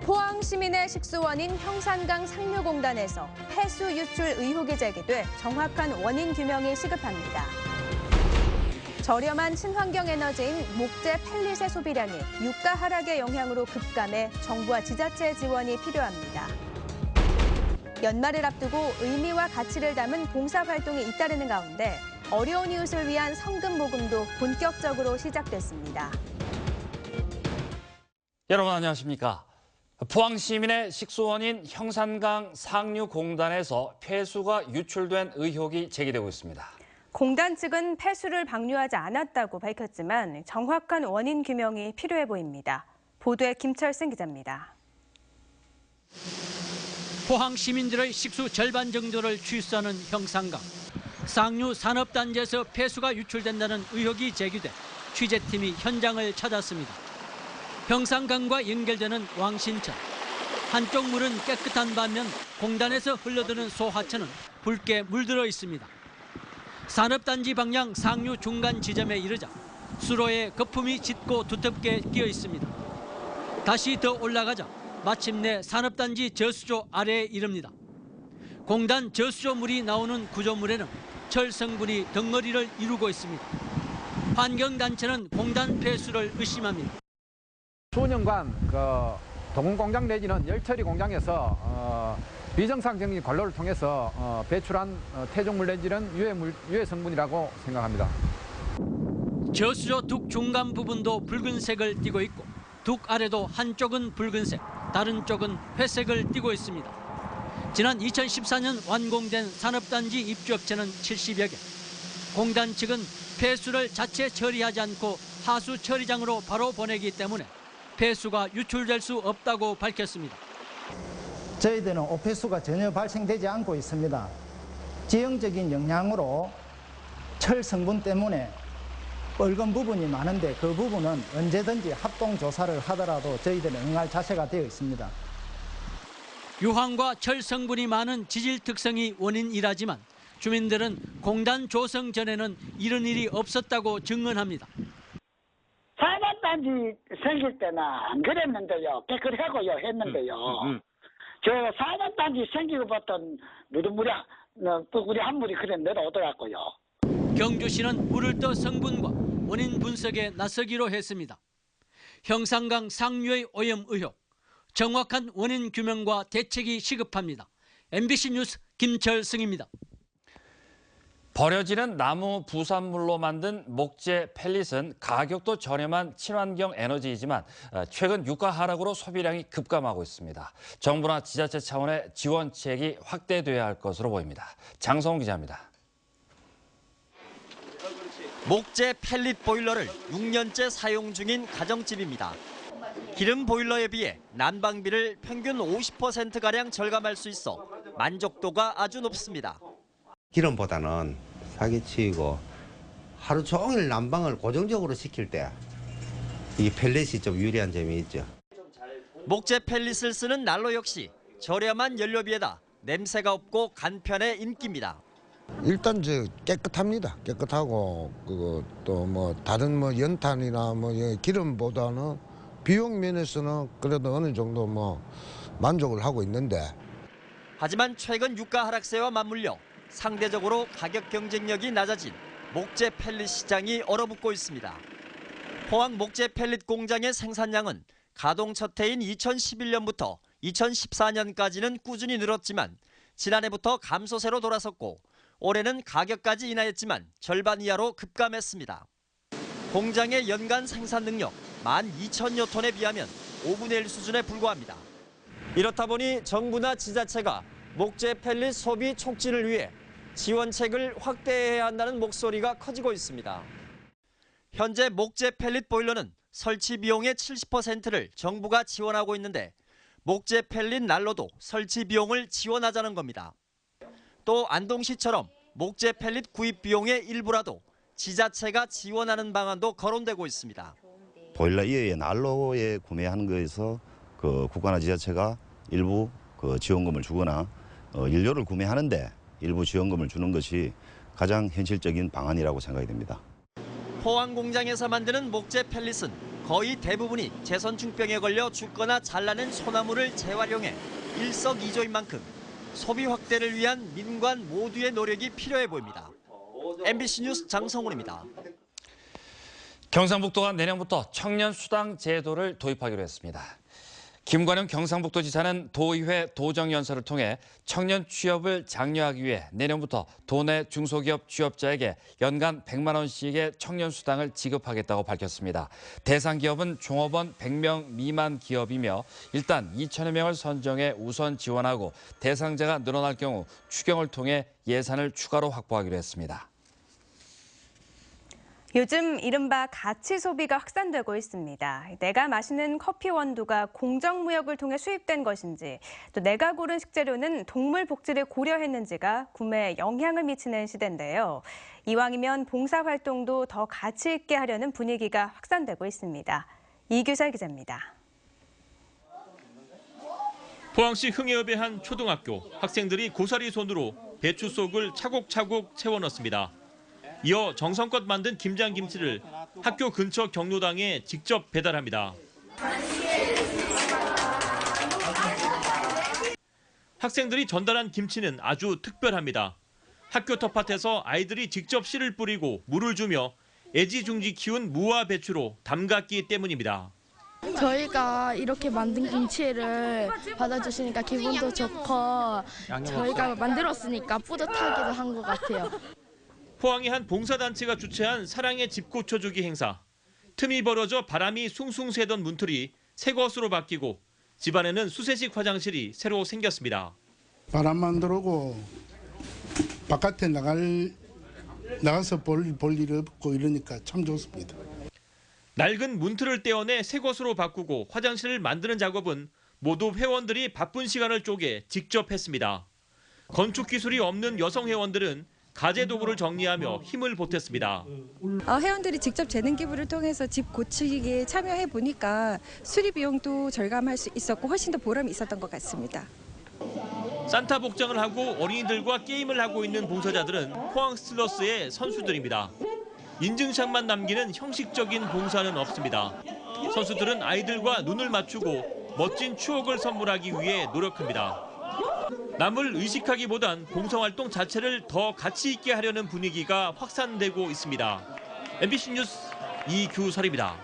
포항 시민의 식수원인 형산강 상류공단에서 폐수 유출 의혹이 제기돼 정확한 원인 규명이 시급합니다. 저렴한 친환경 에너지인 목재 펠릿의 소비량이 유가 하락의 영향으로 급감해 정부와 지자체의 지원이 필요합니다. 연말을 앞두고 의미와 가치를 담은 봉사활동이 잇따르는 가운데 어려운 이웃을 위한 성금 모금도 본격적으로 시작됐습니다. 여러분 안녕하십니까? 포항 시민의 식수원인 형산강 상류공단에서 폐수가 유출된 의혹이 제기되고 있습니다. 공단 측은 폐수를 방류하지 않았다고 밝혔지만 정확한 원인 규명이 필요해 보입니다. 보도에 김철승 기자입니다. 포항 시민들의 식수 절반 정도를 취수하는 형산강. 상류 산업단지에서 폐수가 유출된다는 의혹이 제기돼 취재팀이 현장을 찾았습니다. 형산강과 연결되는 왕신천. 한쪽 물은 깨끗한 반면 공단에서 흘러드는 소하천은 붉게 물들어 있습니다. 산업단지 방향 상류 중간 지점에 이르자 수로에 거품이 짙고 두텁게 끼어 있습니다. 다시 더 올라가자 마침내 산업단지 저수조 아래에 이릅니다. 공단 저수조물이 나오는 구조물에는 철 성분이 덩어리를 이루고 있습니다. 환경단체는 공단 폐수를 의심합니다. 수년간 동공공장 내지는 열처리 공장에서 비정상적인 관로를 통해서 배출한 퇴적물 내지는 유해 성분이라고 생각합니다. 저수조 둑 중간 부분도 붉은색을 띠고 있고 둑 아래도 한쪽은 붉은색, 다른 쪽은 회색을 띠고 있습니다. 지난 2014년 완공된 산업단지 입주업체는 70여 개. 공단 측은 폐수를 자체 처리하지 않고 하수 처리장으로 바로 보내기 때문에 폐수가 유출될 수 없다고 밝혔습니다. 저희들은 오폐수가 전혀 발생되지 않고 있습니다. 지형적인 영향으로 철 성분 때문에 붉은 부분이 많은데 그 부분은 언제든지 합동 조사를 하더라도 저희들은 응할 자세가 되어 있습니다. 유황과 철 성분이 많은 지질 특성이 원인이라지만 주민들은 공단 조성 전에는 이런 일이 없었다고 증언합니다. 산업단지 생길 때는 안 그랬는데요. 깨끗하고요 했는데요. 저 산업단지 생기고부터 무리무리한 물이 그래 내려오더라고요. 경주시는 물을 떠 성분과 원인 분석에 나서기로 했습니다. 형산강 상류의 오염 의혹, 정확한 원인 규명과 대책이 시급합니다. MBC 뉴스 김철승입니다. 버려지는 나무 부산물로 만든 목재 펠릿은 가격도 저렴한 친환경 에너지이지만 최근 유가 하락으로 소비량이 급감하고 있습니다. 정부나 지자체 차원의 지원책이 확대돼야 할 것으로 보입니다. 장성훈 기자입니다. 목재 펠릿 보일러를 6년째 사용 중인 가정집입니다. 기름 보일러에 비해 난방비를 평균 50%가량 절감할 수 있어 만족도가 아주 높습니다. 기름보다는 사기치고 하루 종일 난방을 고정적으로 시킬 때 이 펠렛이 좀 유리한 점이 있죠. 목재 펠릿을 쓰는 난로 역시 저렴한 연료비에다 냄새가 없고 간편해 인기입니다. 일단 깨끗합니다. 깨끗하고 또 뭐 다른 연탄이나 기름보다는 비용 면에서는 그래도 어느 정도 만족을 하고 있는데. 하지만 최근 유가 하락세와 맞물려 상대적으로 가격 경쟁력이 낮아진 목재 펠릿 시장이 얼어붙고 있습니다. 포항 목재 펠릿 공장의 생산량은 가동 첫 해인 2011년부터 2014년까지는 꾸준히 늘었지만 지난해부터 감소세로 돌아섰고 올해는 가격까지 인하했지만 절반 이하로 급감했습니다. 공장의 연간 생산 능력 12,000여 톤에 비하면 5분의 1 수준에 불과합니다. 이렇다 보니 정부나 지자체가 목재 펠릿 소비 촉진을 위해 지원책을 확대해야 한다는 목소리가 커지고 있습니다. 현재 목재 펠릿 보일러는 설치 비용의 70%를 정부가 지원하고 있는데 목재 펠릿 난로도 설치 비용을 지원하자는 겁니다. 또 안동시처럼 목재 펠릿 구입 비용의 일부라도 지자체가 지원하는 방안도 거론되고 있습니다. 보일러 이외의 난로에 구매하는 거에서 국가나 지자체가 일부 지원금을 주거나 연료를 구매하는데 일부 지원금을 주는 것이 가장 현실적인 방안이라고 생각이 됩니다. 포항 공장에서 만드는 목재 펠릿은 거의 대부분이 재선충병에 걸려 죽거나 잘라낸 소나무를 재활용해 일석이조인 만큼 소비 확대를 위한 민관 모두의 노력이 필요해 보입니다. MBC 뉴스 장성훈입니다. 경상북도가 내년부터 청년수당 제도를 도입하기로 했습니다. 김관영 경상북도지사는 도의회 도정연설을 통해 청년 취업을 장려하기 위해 내년부터 도내 중소기업 취업자에게 연간 100만 원씩의 청년수당을 지급하겠다고 밝혔습니다. 대상 기업은 종업원 100명 미만 기업이며 일단 2천여 명을 선정해 우선 지원하고 대상자가 늘어날 경우 추경을 통해 예산을 추가로 확보하기로 했습니다. 요즘 이른바 가치 소비가 확산되고 있습니다. 내가 마시는 커피 원두가 공정무역을 통해 수입된 것인지, 또 내가 고른 식재료는 동물 복지를 고려했는지가 구매에 영향을 미치는 시대인데요. 이왕이면 봉사활동도 더 가치 있게 하려는 분위기가 확산되고 있습니다. 이규설 기자입니다. 포항시 흥해읍의 한 초등학교, 학생들이 고사리 손으로 배추 속을 차곡차곡 채워 넣습니다. 이어 정성껏 만든 김장김치를 학교 근처 경로당에 직접 배달합니다. 학생들이 전달한 김치는 아주 특별합니다. 학교 텃밭에서 아이들이 직접 씨를 뿌리고 물을 주며 애지중지 키운 무와 배추로 담갔기 때문입니다. 저희가 이렇게 만든 김치를 받아주시니까 기분도 좋고 저희가 만들었으니까 뿌듯하기도 한 것 같아요. 포항의 한 봉사단체가 주최한 사랑의 집고쳐주기 행사. 틈이 벌어져 바람이 숭숭 새던 문틀이 새 것으로 바뀌고 집안에는 수세식 화장실이 새로 생겼습니다. 바람만 들어오고 바깥에 나가서 볼 일 없고 이러니까 참 좋습니다. 낡은 문틀을 떼어내 새 것으로 바꾸고 화장실을 만드는 작업은 모두 회원들이 바쁜 시간을 쪼개 직접 했습니다. 건축 기술이 없는 여성 회원들은 가재 도구를 정리하며 힘을 보탰습니다. 회원들이 직접 재능 기부를 통해서 집 고치기에 참여해 보니까 수리 비용도 절감할 수 있었고 훨씬 더 보람이 있었던 것 같습니다. 산타 복장을 하고 어린이들과 게임을 하고 있는 봉사자들은 포항 스틸러스의 선수들입니다. 인증샷만 남기는 형식적인 봉사는 없습니다. 선수들은 아이들과 눈을 맞추고 멋진 추억을 선물하기 위해 노력합니다. 남을 의식하기보단 봉사활동 자체를 더 가치 있게 하려는 분위기가 확산되고 있습니다. MBC 뉴스 이규설입니다.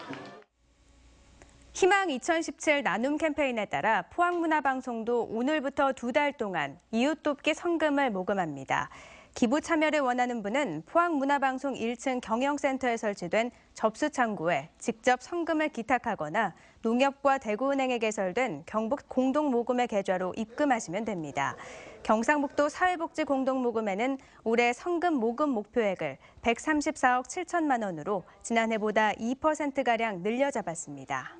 희망 2017 나눔 캠페인에 따라 포항문화방송도 오늘부터 2달 동안 이웃 돕기 성금을 모금합니다. 기부 참여를 원하는 분은 포항문화방송 1층 경영센터에 설치된 접수창구에 직접 성금을 기탁하거나 농협과 대구은행에 개설된 경북 공동모금의 계좌로 입금하시면 됩니다. 경상북도 사회복지공동모금에는 올해 성금 모금 목표액을 134억 7천만 원으로 지난해보다 2%가량 늘려 잡았습니다.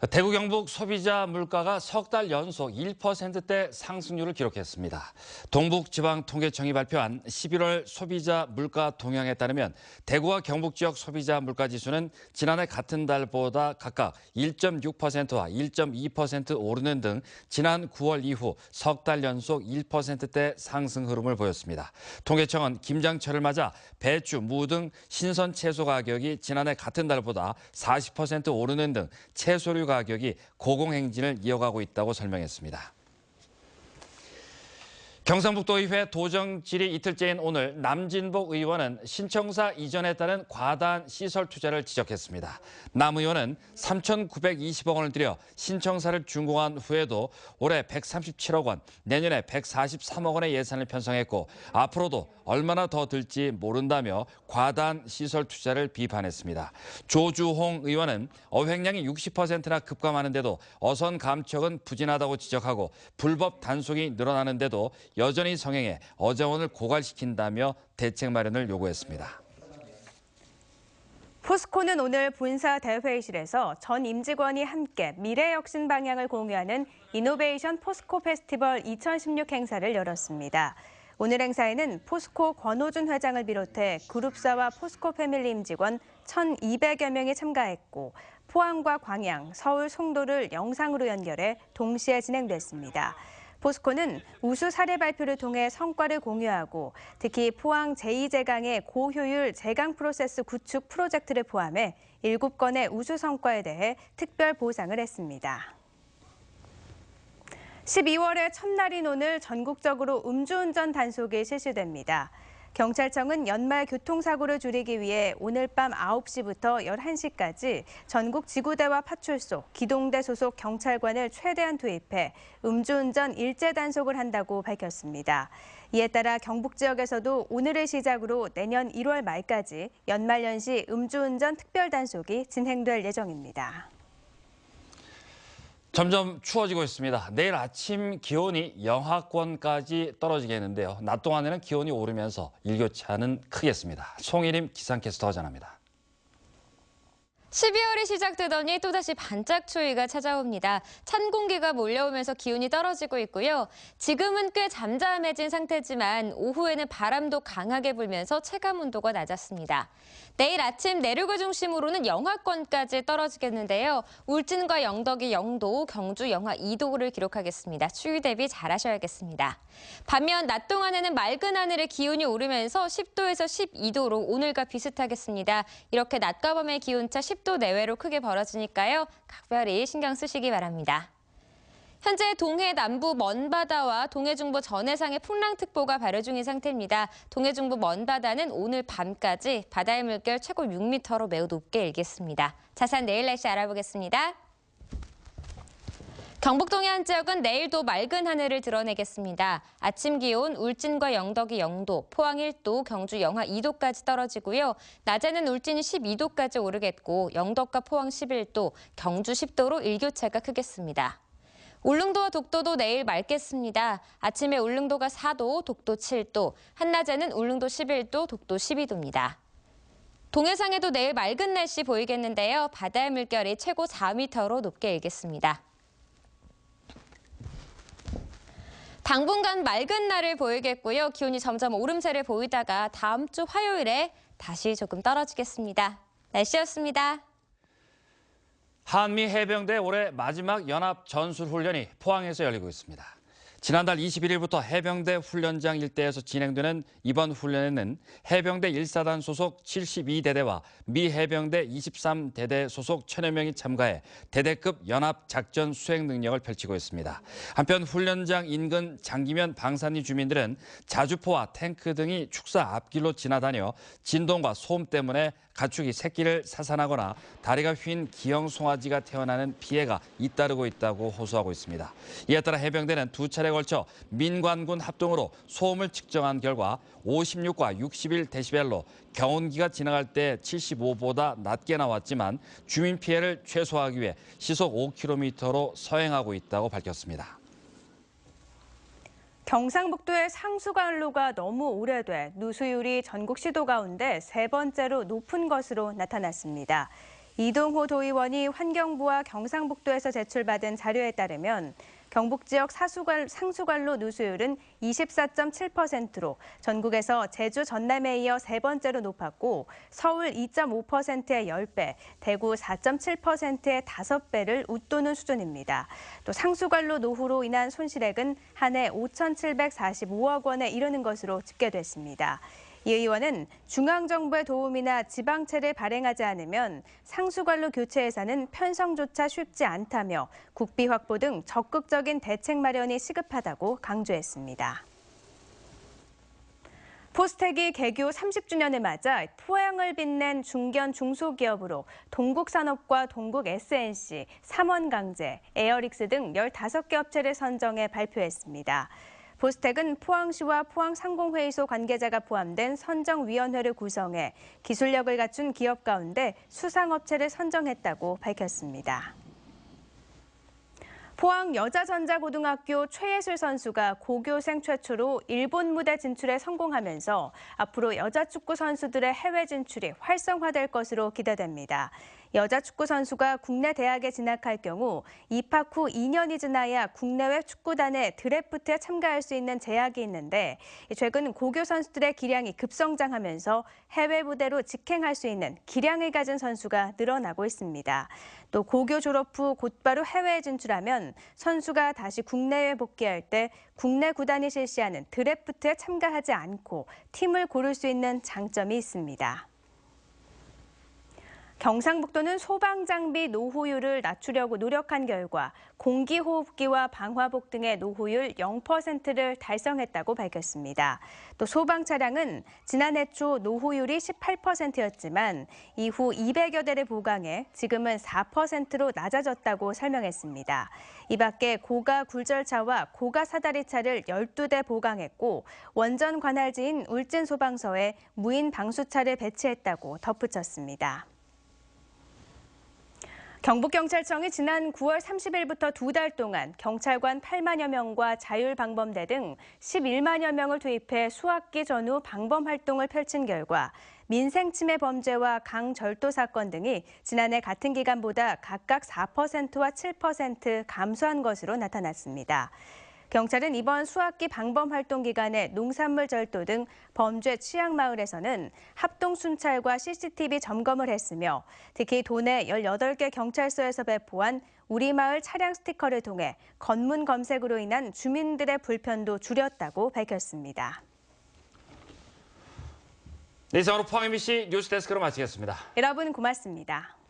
대구 경북 소비자 물가가 석 달 연속 1%대 상승률을 기록했습니다. 동북지방통계청이 발표한 11월 소비자 물가 동향에 따르면 대구와 경북 지역 소비자 물가 지수는 지난해 같은 달보다 각각 1.6%와 1.2% 오르는 등 지난 9월 이후 석 달 연속 1%대 상승 흐름을 보였습니다. 통계청은 김장철을 맞아 배추, 무 등 신선 채소 가격이 지난해 같은 달보다 40% 오르는 등 채소류 가격이 고공행진을 이어가고 있다고 설명했습니다. 경상북도의회 도정질의 이틀째인 오늘 남진복 의원은 신청사 이전에 따른 과다한 시설 투자를 지적했습니다. 남 의원은 3,920억 원을 들여 신청사를 준공한 후에도 올해 137억 원, 내년에 143억 원의 예산을 편성했고 앞으로도 얼마나 더 들지 모른다며 과다한 시설 투자를 비판했습니다. 조주홍 의원은 어획량이 60%나 급감하는데도 어선 감척은 부진하다고 지적하고 불법 단속이 늘어나는데도 여전히 성행해 어자원을 고갈시킨다며 대책 마련을 요구했습니다. 포스코는 오늘 본사 대회의실에서 전 임직원이 함께 미래 혁신 방향을 공유하는 이노베이션 포스코 페스티벌 2016 행사를 열었습니다. 오늘 행사에는 포스코 권호준 회장을 비롯해 그룹사와 포스코 패밀리 임직원 1,200여 명이 참가했고 포항과 광양, 서울, 송도를 영상으로 연결해 동시에 진행됐습니다. 포스코는 우수 사례 발표를 통해 성과를 공유하고 특히 포항 제2제강의 고효율 제강 프로세스 구축 프로젝트를 포함해 7건의 우수 성과에 대해 특별 보상을 했습니다. 12월의 첫날인 오늘 전국적으로 음주운전 단속이 실시됩니다. 경찰청은 연말 교통사고를 줄이기 위해 오늘 밤 9시부터 11시까지 전국 지구대와 파출소, 기동대 소속 경찰관을 최대한 투입해 음주운전 일제 단속을 한다고 밝혔습니다. 이에 따라 경북 지역에서도 오늘을 시작으로 내년 1월 말까지 연말연시 음주운전 특별단속이 진행될 예정입니다. 점점 추워지고 있습니다. 내일 아침 기온이 영하권까지 떨어지겠는데요. 낮 동안에는 기온이 오르면서 일교차는 크겠습니다. 송일임 기상캐스터가 전합니다. 12월이 시작되더니 또다시 반짝 추위가 찾아옵니다. 찬 공기가 몰려오면서 기온이 떨어지고 있고요. 지금은 꽤 잠잠해진 상태지만 오후에는 바람도 강하게 불면서 체감 온도가 낮았습니다. 내일 아침 내륙을 중심으로는 영하권까지 떨어지겠는데요. 울진과 영덕이 0도, 경주 영하 2도를 기록하겠습니다. 추위 대비 잘하셔야겠습니다. 반면 낮 동안에는 맑은 하늘에 기온이 오르면서 10도에서 12도로 오늘과 비슷하겠습니다. 이렇게 낮과 밤의 기온차 10도 내외로 크게 벌어지니까요. 각별히 신경 쓰시기 바랍니다. 현재 동해 남부 먼바다와 동해 중부 전해상에 풍랑특보가 발효 중인 상태입니다. 동해 중부 먼바다는 오늘 밤까지 바다의 물결 최고 6m로 매우 높게 일겠습니다. 자세한 내일 날씨 알아보겠습니다. 경북 동해안 지역은 내일도 맑은 하늘을 드러내겠습니다. 아침 기온 울진과 영덕이 0도, 포항 1도, 경주 영하 2도까지 떨어지고요. 낮에는 울진이 12도까지 오르겠고 영덕과 포항 11도, 경주 10도로 일교차가 크겠습니다. 울릉도와 독도도 내일 맑겠습니다. 아침에 울릉도가 4도, 독도 7도, 한낮에는 울릉도 11도, 독도 12도입니다. 동해상에도 내일 맑은 날씨 보이겠는데요. 바다의 물결이 최고 4m로 높게 일겠습니다. 당분간 맑은 날을 보이겠고요. 기온이 점점 오름세를 보이다가 다음 주 화요일에 다시 조금 떨어지겠습니다. 날씨였습니다. 한미 해병대 올해 마지막 연합 전술 훈련이 포항에서 열리고 있습니다. 지난달 21일부터 해병대 훈련장 일대에서 진행되는 이번 훈련에는 해병대 1사단 소속 72대대와 미 해병대 23대대 소속 1000여 명이 참가해 대대급 연합 작전 수행 능력을 펼치고 있습니다. 한편 훈련장 인근 장기면 방산리 주민들은 자주포와 탱크 등이 축사 앞길로 지나다녀 진동과 소음 때문에 가축이 새끼를 사산하거나 다리가 휜 기형 송아지가 태어나는 피해가 잇따르고 있다고 호소하고 있습니다. 이에 따라 해병대는 두 차례 걸쳐 민관군 합동으로 소음을 측정한 결과 56과 61데시벨로 경운기가 지나갈 때 75보다 낮게 나왔지만 주민 피해를 최소화하기 위해 시속 5km로 서행하고 있다고 밝혔습니다. 경상북도의 상수관로가 너무 오래돼 누수율이 전국 시도 가운데 3번째로 높은 것으로 나타났습니다. 이동호 도의원이 환경부와 경상북도에서 제출받은 자료에 따르면 경북 지역 상수관로 누수율은 24.7%로 전국에서 제주, 전남에 이어 3번째로 높았고 서울 2.5%의 10배, 대구 4.7%의 5배를 웃도는 수준입니다. 또 상수관로 노후로 인한 손실액은 한 해 5,745억 원에 이르는 것으로 집계됐습니다. 이 의원은 중앙정부의 도움이나 지방채를 발행하지 않으면 상수관로 교체 예산은 편성조차 쉽지 않다며 국비 확보 등 적극적인 대책 마련이 시급하다고 강조했습니다. 포스텍이 개교 30주년을 맞아 포항을 빛낸 중견 중소기업으로 동국산업과 동국SNC, 삼원강제, 에어릭스 등 15개 업체를 선정해 발표했습니다. 포스텍은 포항시와 포항상공회의소 관계자가 포함된 선정위원회를 구성해 기술력을 갖춘 기업 가운데 수상업체를 선정했다고 밝혔습니다. 포항 여자전자고등학교 최예슬 선수가 고교생 최초로 일본 무대 진출에 성공하면서 앞으로 여자 축구 선수들의 해외 진출이 활성화될 것으로 기대됩니다. 여자 축구 선수가 국내 대학에 진학할 경우 입학 후 2년이 지나야 국내외 축구단의 드래프트에 참가할 수 있는 제약이 있는데 최근 고교 선수들의 기량이 급성장하면서 해외 무대로 직행할 수 있는 기량을 가진 선수가 늘어나고 있습니다. 또 고교 졸업 후 곧바로 해외에 진출하면 선수가 다시 국내에 복귀할 때 국내 구단이 실시하는 드래프트에 참가하지 않고 팀을 고를 수 있는 장점이 있습니다. 경상북도는 소방장비 노후율을 낮추려고 노력한 결과 공기호흡기와 방화복 등의 노후율 0%를 달성했다고 밝혔습니다. 또 소방 차량은 지난해 초 노후율이 18%였지만 이후 200여 대를 보강해 지금은 4%로 낮아졌다고 설명했습니다. 이 밖에 고가 굴절차와 고가 사다리차를 12대 보강했고 원전 관할지인 울진소방서에 무인 방수차를 배치했다고 덧붙였습니다. 경북경찰청이 지난 9월 30일부터 2달 동안 경찰관 8만여 명과 자율방범대 등 11만여 명을 투입해 수학기 전후 방범 활동을 펼친 결과 민생침해 범죄와 강절도 사건 등이 지난해 같은 기간보다 각각 4%와 7% 감소한 것으로 나타났습니다. 경찰은 이번 수학기 방범 활동 기간에 농산물 절도 등 범죄 취약 마을에서는 합동 순찰과 CCTV 점검을 했으며 특히 도내 18개 경찰서에서 배포한 우리 마을 차량 스티커를 통해 검문 검색으로 인한 주민들의 불편도 줄였다고 밝혔습니다. 네, 이상으로 포항 MBC 뉴스데스크로 마치겠습니다. 여러분 고맙습니다.